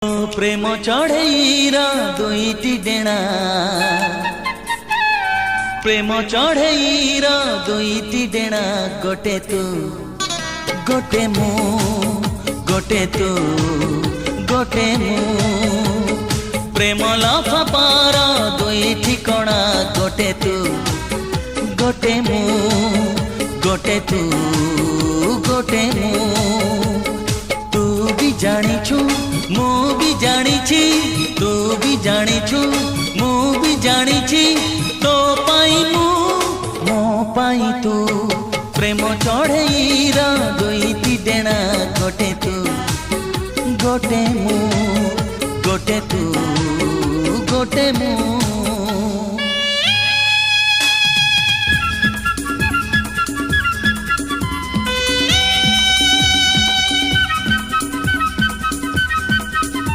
प्रेम चढ़ेईरा दुईटी डेणा प्रेम चढ़ेईरा दुईटी डेणा गोटे तू गोटे मु गोटे तू गोटे मु प्रेम लफापार दुईटी कणा गोटे तू गोटे मु गोटे तू गोटे मु तू भी जानिछु मु भी जानिछि तू भी जानिछु मु भी जानिछि तो पाई मु मो पाई तू प्रेम चढ़ेईरा दुईटी डेणा गोटे तू गोटे मु गोटे तू गोटे मु।